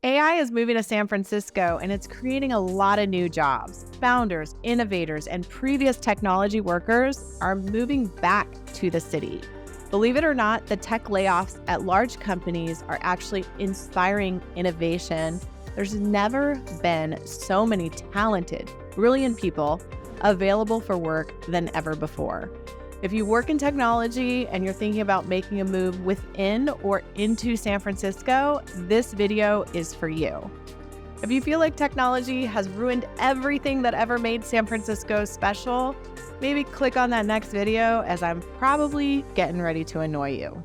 AI is moving to San Francisco, and it's creating a lot of new jobs. Founders, innovators, and previous technology workers are moving back to the city. Believe it or not, the tech layoffs at large companies are actually inspiring innovation. There's never been so many talented, brilliant people available for work than ever before. If you work in technology and you're thinking about making a move within or into San Francisco, this video is for you. If you feel like technology has ruined everything that ever made San Francisco special, maybe click on that next video, as I'm probably getting ready to annoy you.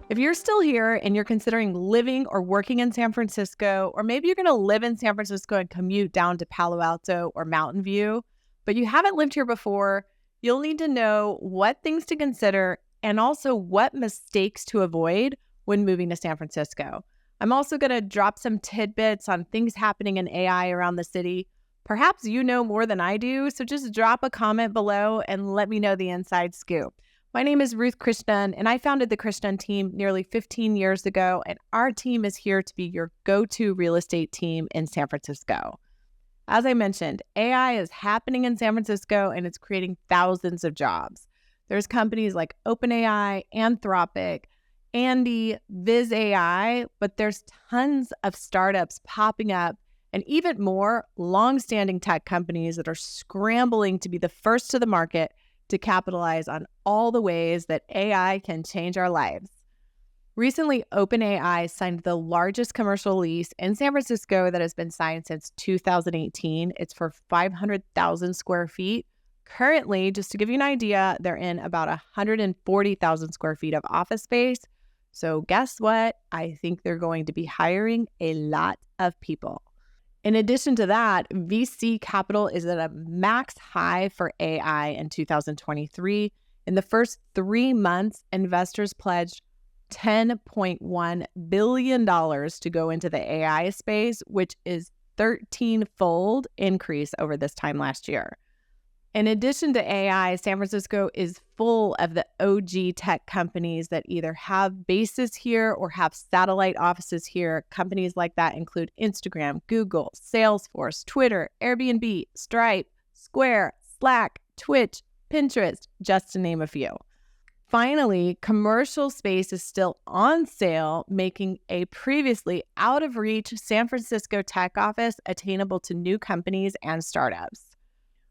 If you're still here and you're considering living or working in San Francisco, or maybe you're going to live in San Francisco and commute down to Palo Alto or Mountain View, but you haven't lived here before, you'll need to know what things to consider and also what mistakes to avoid when moving to San Francisco. I'm also going to drop some tidbits on things happening in AI around the city. Perhaps you know more than I do, so just drop a comment below and let me know the inside scoop. My name is Ruth Krishnan, and I founded the Krishnan team nearly 15 years ago, and our team is here to be your go-to real estate team in San Francisco. As I mentioned, AI is happening in San Francisco, and it's creating thousands of jobs. There's companies like OpenAI, Anthropic, Andy, Viz AI, but there's tons of startups popping up and even more long-standing tech companies that are scrambling to be the first to the market to capitalize on all the ways that AI can change our lives. Recently, OpenAI signed the largest commercial lease in San Francisco that has been signed since 2018. It's for 500,000 square feet. Currently, just to give you an idea, they're in about 140,000 square feet of office space. So guess what? I think they're going to be hiring a lot of people. In addition to that, VC capital is at a max high for AI in 2023. In the first 3 months, investors pledged $10.1 billion to go into the AI space, which is 13-fold increase over this time last year. In addition to AI, San Francisco is full of the OG tech companies that either have bases here or have satellite offices here. Companies like that include Instagram, Google, Salesforce, Twitter, Airbnb, Stripe, Square, Slack, Twitch, Pinterest, just to name a few. Finally, commercial space is still on sale, making a previously out-of-reach San Francisco tech office attainable to new companies and startups.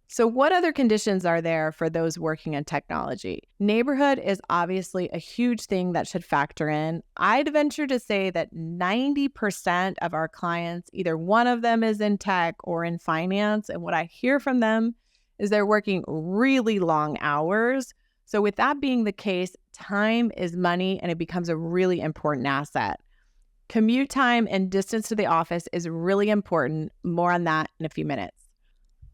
So what other conditions are there for those working in technology? Neighborhood is obviously a huge thing that should factor in. I'd venture to say that 90% of our clients, either one of them is in tech or in finance, and what I hear from them is they're working really long hours. So with that being the case, time is money, and it becomes a really important asset. Commute time and distance to the office is really important. More on that in a few minutes.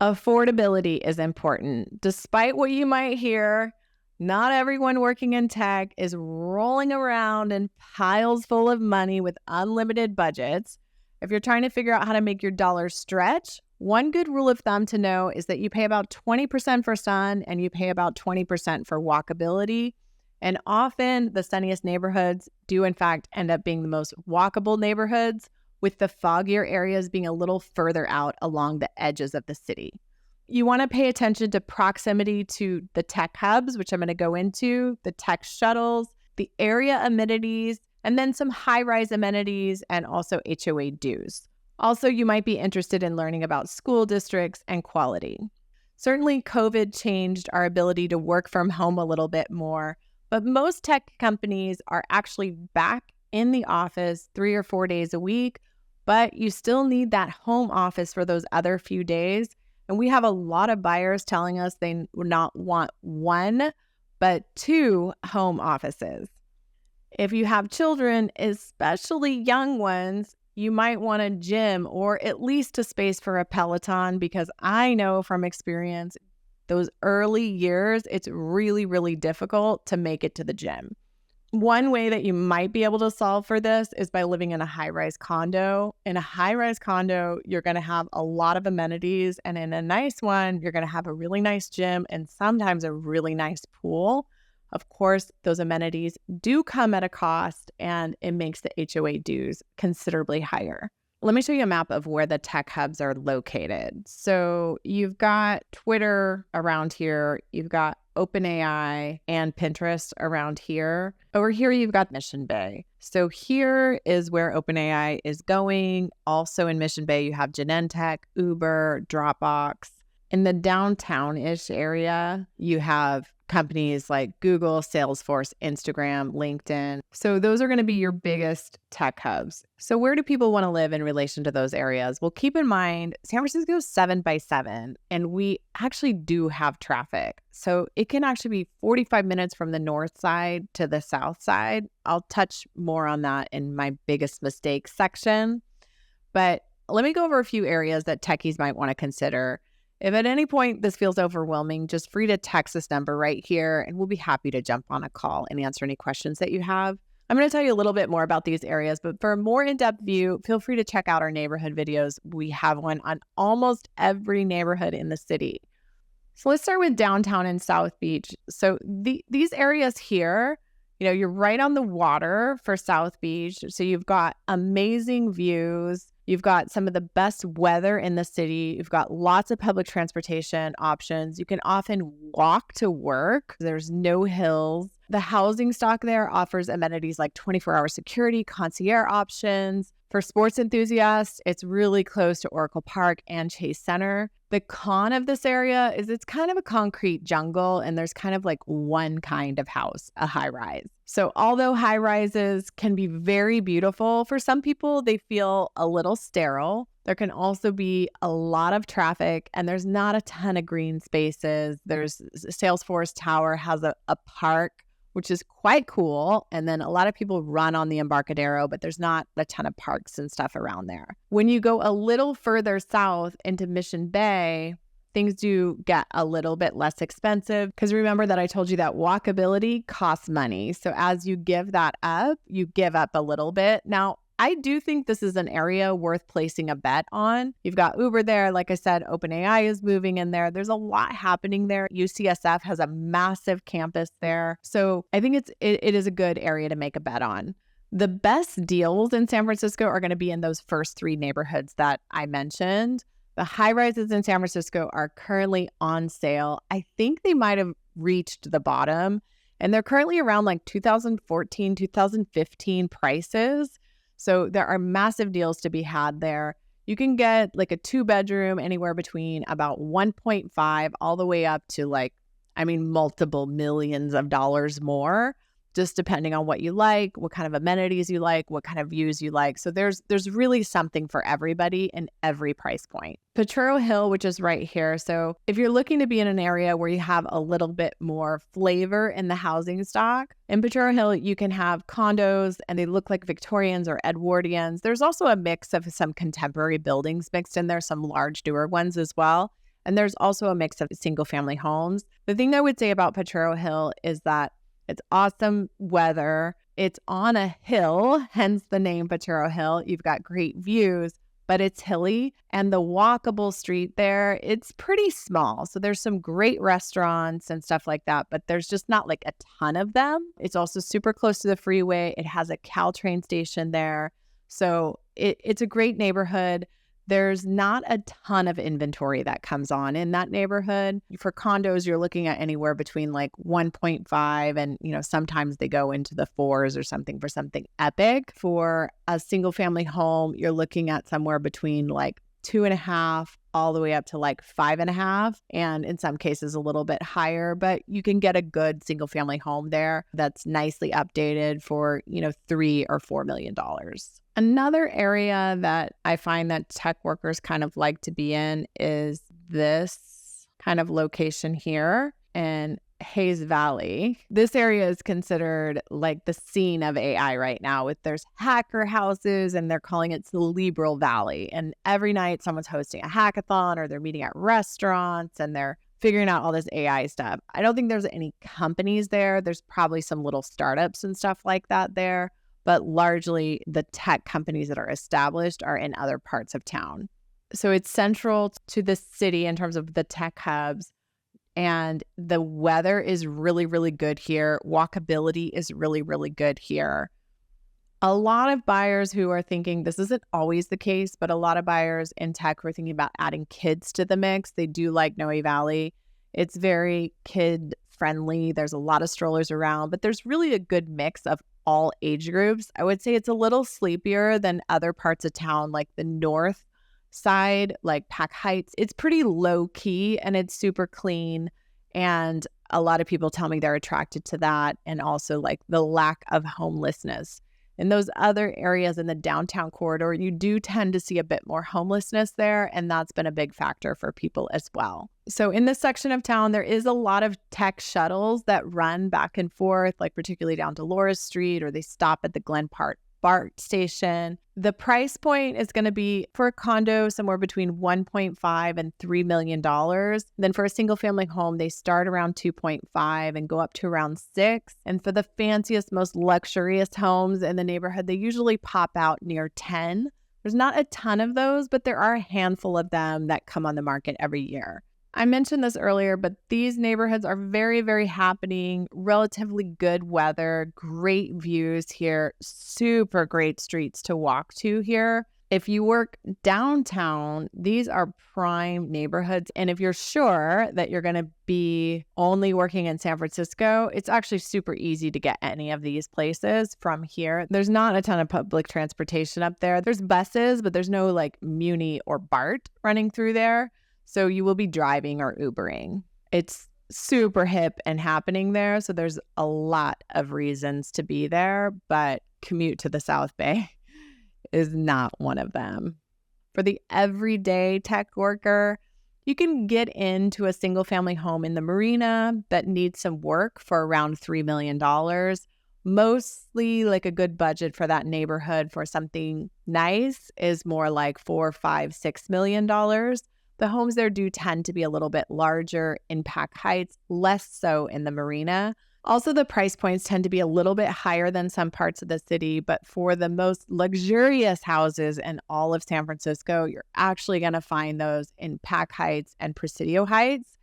Affordability is important. Despite what you might hear, not everyone working in tech is rolling around in piles full of money with unlimited budgets. If you're trying to figure out how to make your dollars stretch, one good rule of thumb to know is that you pay about 20% for sun and you pay about 20% for walkability. And often the sunniest neighborhoods do in fact end up being the most walkable neighborhoods, with the foggier areas being a little further out along the edges of the city. You want to pay attention to proximity to the tech hubs, which I'm going to go into, the tech shuttles, the area amenities, and then some high-rise amenities and also HOA dues. Also, you might be interested in learning about school districts and quality. Certainly, COVID changed our ability to work from home a little bit more, but most tech companies are actually back in the office 3 or 4 days a week, but you still need that home office for those other few days. And we have a lot of buyers telling us they would not want 1, but 2 home offices. If you have children, especially young ones, you might want a gym or at least a space for a Peloton, because I know from experience, those early years, it's really, really difficult to make it to the gym. One way that you might be able to solve for this is by living in a high-rise condo. In a high-rise condo, you're going to have a lot of amenities, and in a nice one, you're going to have a really nice gym and sometimes a really nice pool. Of course, those amenities do come at a cost, and it makes the HOA dues considerably higher. Let me show you a map of where the tech hubs are located. So you've got Twitter around here. You've got OpenAI and Pinterest around here. Over here, you've got Mission Bay. So here is where OpenAI is going. Also in Mission Bay, you have Genentech, Uber, Dropbox. In the downtown-ish area, you have companies like Google, Salesforce, Instagram, LinkedIn. So those are going to be your biggest tech hubs. So where do people want to live in relation to those areas? Well, keep in mind, San Francisco is 7x7, and we actually do have traffic. So it can actually be 45 minutes from the north side to the south side. I'll touch more on that in my biggest mistakes section. But let me go over a few areas that techies might want to consider. If at any point this feels overwhelming, just free to text this number right here, and we'll be happy to jump on a call and answer any questions that you have. I'm going to tell you a little bit more about these areas, but for a more in-depth view, feel free to check out our neighborhood videos. We have one on almost every neighborhood in the city. So let's start with downtown and South Beach. So these areas here, you're right on the water for South Beach. So you've got amazing views. You've got some of the best weather in the city. You've got lots of public transportation options. You can often walk to work. There's no hills. The housing stock there offers amenities like 24-hour security, concierge options. For sports enthusiasts, it's really close to Oracle Park and Chase Center. The con of this area is it's kind of a concrete jungle, and there's kind of like one kind of house, a high rise. So although high rises can be very beautiful, for some people, they feel a little sterile. There can also be a lot of traffic, and there's not a ton of green spaces. There's Salesforce Tower has a park, which is quite cool. And then a lot of people run on the Embarcadero, but there's not a ton of parks and stuff around there. When you go a little further south into Mission Bay, things do get a little bit less expensive, because remember that I told you that walkability costs money. So as you give that up, you give up a little bit. Now, I do think this is an area worth placing a bet on. You've got Uber there. Like I said, OpenAI is moving in there. There's a lot happening there. UCSF has a massive campus there. So I think it is a good area to make a bet on. The best deals in San Francisco are going to be in those first three neighborhoods that I mentioned. The high rises in San Francisco are currently on sale. I think they might have reached the bottom, and they're currently around like 2014, 2015 prices. So there are massive deals to be had there. You can get like a 2-bedroom anywhere between about 1.5 all the way up to multiple millions of dollars more, just depending on what you like, what kind of amenities you like, what kind of views you like. So there's really something for everybody in every price point. Potrero Hill, which is right here. So if you're looking to be in an area where you have a little bit more flavor in the housing stock, in Potrero Hill, you can have condos and they look like Victorians or Edwardians. There's also a mix of some contemporary buildings mixed in there, some large newer ones as well. And there's also a mix of single family homes. The thing I would say about Potrero Hill is that it's awesome weather. It's on a hill, hence the name Potrero Hill. You've got great views, but it's hilly. And the walkable street there, it's pretty small. So there's some great restaurants and stuff like that, but there's just not like a ton of them. It's also super close to the freeway. It has a Caltrain station there. So it's a great neighborhood. There's not a ton of inventory that comes on in that neighborhood. For condos, you're looking at anywhere between like 1.5 and, sometimes they go into the 4s or something for something epic. For a single family home, you're looking at somewhere between like 2.5 all the way up to like 5.5, and in some cases a little bit higher, but you can get a good single family home there that's nicely updated for, $3 or $4 million. Another area that I find that tech workers kind of like to be in is this kind of location here in Hayes Valley. This area is considered like the scene of AI right now. There's hacker houses, and they're calling it Cerebral Valley. And every night someone's hosting a hackathon, or they're meeting at restaurants, and they're figuring out all this AI stuff. I don't think there's any companies there. There's probably some little startups and stuff like that there, but largely the tech companies that are established are in other parts of town. So it's central to the city in terms of the tech hubs. And the weather is really, really good here. Walkability is really, really good here. A lot of buyers who are thinking, this isn't always the case, but a lot of buyers in tech who are thinking about adding kids to the mix. They do like Noe Valley. It's very kid friendly. There's a lot of strollers around, but there's really a good mix of all age groups. I would say it's a little sleepier than other parts of town, like the north side, like Pack Heights. It's pretty low key and it's super clean. And a lot of people tell me they're attracted to that, and also like the lack of homelessness. In those other areas in the downtown corridor, you do tend to see a bit more homelessness there, and that's been a big factor for people as well. So in this section of town, there is a lot of tech shuttles that run back and forth, like particularly down Dolores Street, or they stop at the Glen Park BART station. The price point is going to be for a condo somewhere between $1.5 and $3 million. Then for a single family home, they start around 2.5 and go up to around 6. And for the fanciest, most luxurious homes in the neighborhood, they usually pop out near 10. There's not a ton of those, but there are a handful of them that come on the market every year. I mentioned this earlier, but these neighborhoods are very, very happening, relatively good weather, great views here, super great streets to walk to here. If you work downtown, these are prime neighborhoods. And if you're sure that you're going to be only working in San Francisco, it's actually super easy to get any of these places from here. There's not a ton of public transportation up there. There's buses, but there's no like Muni or BART running through there. So you will be driving or Ubering. It's super hip and happening there. So there's a lot of reasons to be there, but Commute to the South Bay is not one of them. For the everyday tech worker, you can get into a single family home in the Marina that needs some work for around $3 million. Mostly like a good budget for that neighborhood for something nice is more like $4, $5, $6 million. The homes there do tend to be a little bit larger in Pack Heights, less so in the Marina. Also, the price points tend to be a little bit higher than some parts of the city, but for the most luxurious houses in all of San Francisco, you're actually going to find those in Pack Heights and Presidio Heights.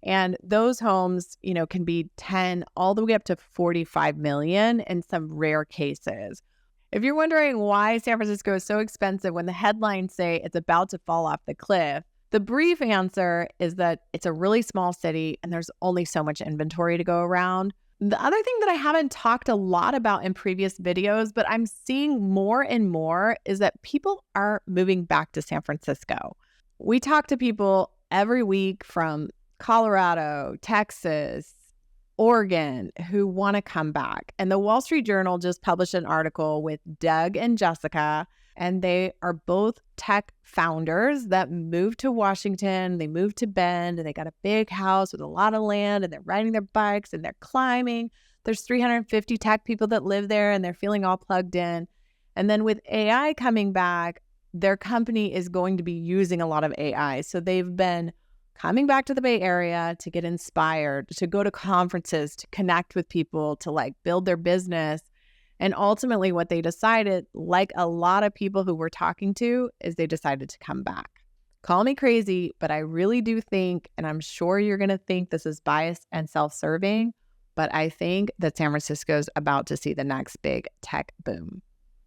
And those homes, can be 10 all the way up to 45 million in some rare cases. If you're wondering why San Francisco is so expensive when the headlines say it's about to fall off the cliff, the brief answer is that it's a really small city and there's only so much inventory to go around. The other thing that I haven't talked a lot about in previous videos, but I'm seeing more and more, is that people are moving back to San Francisco. We talk to people every week from Colorado, Texas, Oregon, who want to come back. And the Wall Street Journal just published an article with Doug and Jessica, and they are both tech founders that moved to Washington. They moved to Bend, and they got a big house with a lot of land, and they're riding their bikes and they're climbing. There's 350 tech people that live there, and they're feeling all plugged in. And then with AI coming back, their company is going to be using a lot of AI. So they've been coming back to the Bay Area to get inspired, to go to conferences, to connect with people, to like build their business. And ultimately what they decided, like a lot of people who we're talking to, is they decided to come back. Call me crazy, but I really do think, and I'm sure you're going to think this is biased and self-serving, but I think that San Francisco's about to see the next big tech boom.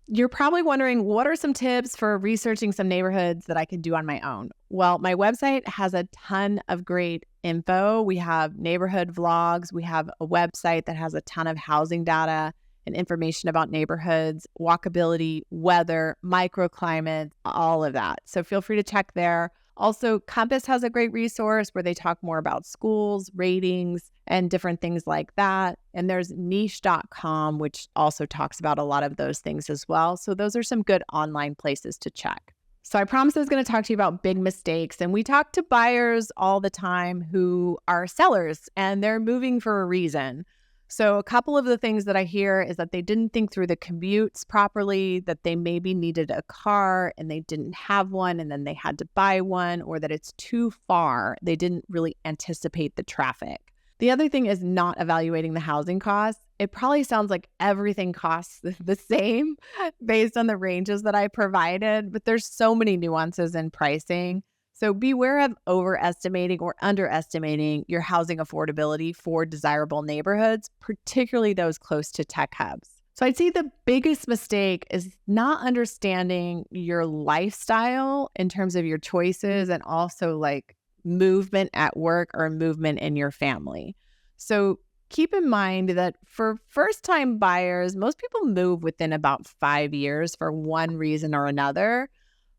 You're probably wondering, what are some tips for researching some neighborhoods that I can do on my own? Well, my website has a ton of great info. We have neighborhood vlogs. We have a website that has a ton of housing data and information about neighborhoods, walkability, weather, microclimate, all of that. So feel free to check there. Also, Compass has a great resource where they talk more about schools, ratings, and different things like that. And there's niche.com, which also talks about a lot of those things as well. So those are some good online places to check. So I promised I was going to talk to you about big mistakes. And we talk to buyers all the time who are sellers, and they're moving for a reason. So a couple of the things that I hear is that they didn't think through the commutes properly, that they maybe needed a car and they didn't have one and then they had to buy one, or that it's too far. They didn't really anticipate the traffic. The other thing is not evaluating the housing costs. It probably sounds like everything costs the same based on the ranges that I provided, but there's so many nuances in pricing. So beware of overestimating or underestimating your housing affordability for desirable neighborhoods, particularly those close to tech hubs. So I'd say the biggest mistake is not understanding your lifestyle in terms of your choices and also like movement at work or movement in your family. So keep in mind that for first-time buyers, most people move within about 5 years for one reason or another.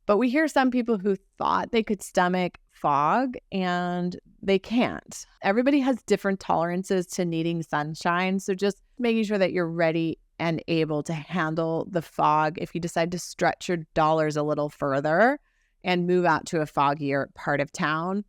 But we hear some people who thought they could stomach fog and they can't. Everybody has different tolerances to needing sunshine. So just making sure that you're ready and able to handle the fog if you decide to stretch your dollars a little further and move out to a foggier part of town.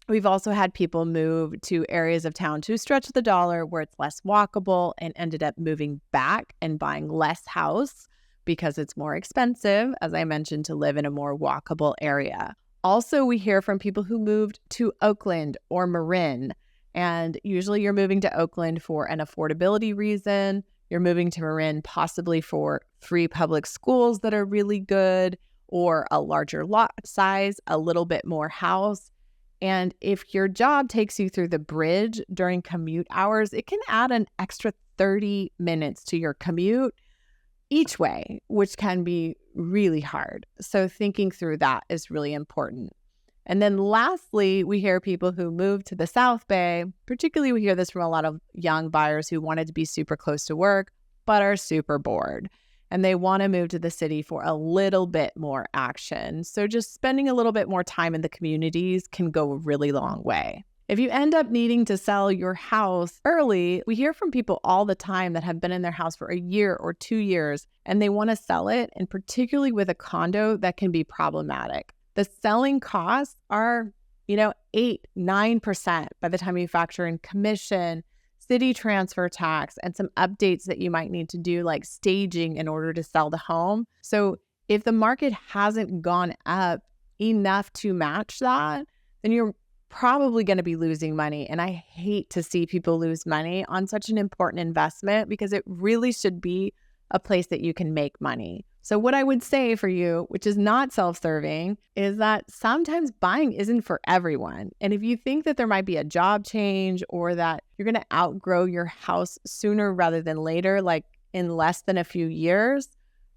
We've also had people move to areas of town to stretch the dollar where it's less walkable and ended up moving back and buying less house because it's more expensive, as I mentioned, to live in a more walkable area. Also, we hear from people who moved to Oakland or Marin, and usually you're moving to Oakland for an affordability reason. You're moving to Marin possibly for free public schools that are really good or a larger lot size, a little bit more house. And if your job takes you through the bridge during commute hours, it can add an extra 30 minutes to your commute each way, which can be really hard. So thinking through that is really important. And then lastly, we hear people who move to the South Bay, particularly we hear this from a lot of young buyers who wanted to be super close to work, but are super bored. And they want to move to the city for a little bit more action. So just spending a little bit more time in the communities can go a really long way. If you end up needing to sell your house early, we hear from people all the time that have been in their house for a year or 2 years and they want to sell it, and particularly with a condo, that can be problematic. The selling costs are, 8, 9% by the time you factor in commission, city transfer tax, and some updates that you might need to do like staging in order to sell the home. So if the market hasn't gone up enough to match that, then you're probably going to be losing money. And I hate to see people lose money on such an important investment because it really should be a place that you can make money. So what I would say for you, which is not self-serving, is that sometimes buying isn't for everyone. And if you think that there might be a job change or that you're going to outgrow your house sooner rather than later, like in less than a few years,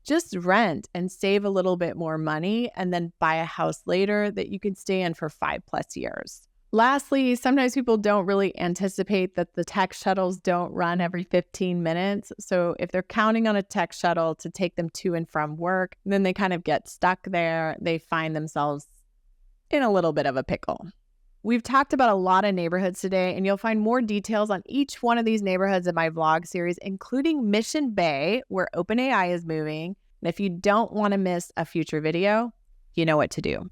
just rent and save a little bit more money and then buy a house later that you can stay in for 5+ years. Lastly, sometimes people don't really anticipate that the tech shuttles don't run every 15 minutes. So if they're counting on a tech shuttle to take them to and from work, then they kind of get stuck there. They find themselves in a little bit of a pickle. We've talked about a lot of neighborhoods today, and you'll find more details on each one of these neighborhoods in my vlog series, including Mission Bay, where OpenAI is moving. And if you don't want to miss a future video, you know what to do.